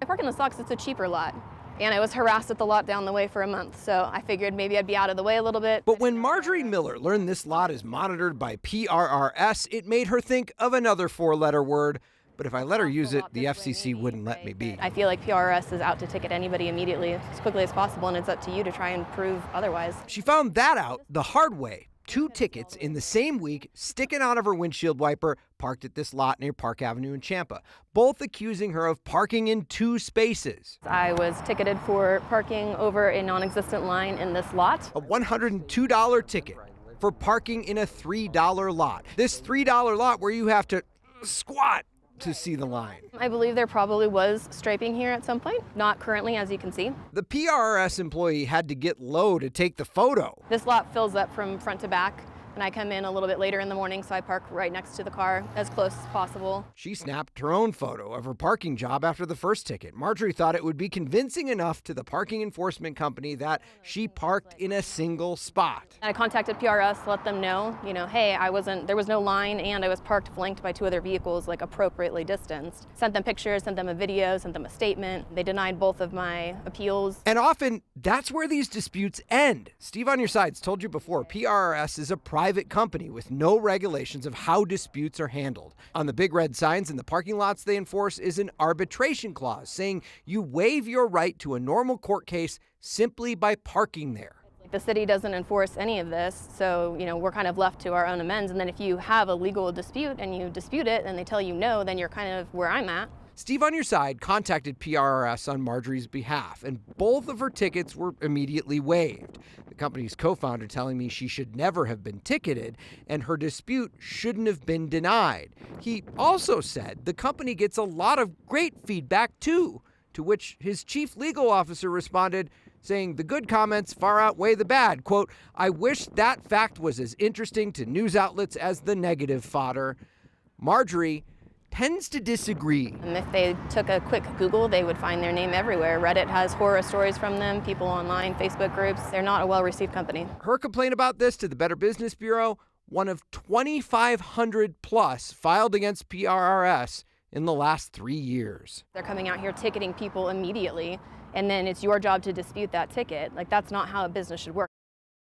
park in the Sox, it's a cheaper lot. And I was harassed at the lot down the way for a month, so I figured maybe I'd be out of the way a little bit. But when Marjorie Miller learned this lot is monitored by PRRS, it made her think of another four-letter word. But if I let her use it, the FCC wouldn't let me be. I feel like PRRS is out to ticket anybody immediately as quickly as possible, and it's up to you to try and prove otherwise. She found that out the hard way. 2 tickets in the same week sticking out of her windshield wiper parked at this lot near Park Avenue in Champa, both accusing her of parking in 2 spaces. I was ticketed for parking over a non-existent line in this lot. A $102 ticket for parking in a $3 lot. This $3 lot where you have to squat to see the line. I believe there probably was striping here at some point, not currently, as you can see. The PRS employee had to get low to take the photo. This lot fills up from front to back, and I come in a little bit later in the morning, so I park right next to the car, as close as possible. She snapped her own photo of her parking job after the first ticket. Marjorie thought it would be convincing enough to the parking enforcement company that she parked in a single spot. I contacted PRS, let them know, hey, there was no line, and I was parked flanked by 2 other vehicles, appropriately distanced. Sent them pictures, sent them a video, sent them a statement. They denied both of my appeals. And often, that's where these disputes end. Steve on Your Side's told you before, PRS is a private company with no regulations of how disputes are handled. On the big red signs in the parking lots they enforce is an arbitration clause saying you waive your right to a normal court case simply by parking there. The city doesn't enforce any of this, so we're kind of left to our own amends. And then if you have a legal dispute and you dispute it and they tell you no, then you're kind of where I'm at. Steve on Your Side contacted PRRS on Marjorie's behalf, and both of her tickets were immediately waived. The company's co-founder telling me she should never have been ticketed and her dispute shouldn't have been denied. He also said the company gets a lot of great feedback too, to which his chief legal officer responded, saying the good comments far outweigh the bad. Quote, "I wish that fact was as interesting to news outlets as the negative fodder." Marjorie tends to disagree. And if they took a quick Google, they would find their name everywhere. Reddit has horror stories from them, people online, Facebook groups. They're not a well-received company. Her complaint about this to the Better Business Bureau, one of 2,500 plus filed against PRRS in the last 3 years. They're coming out here ticketing people immediately, and then it's your job to dispute that ticket. That's not how a business should work.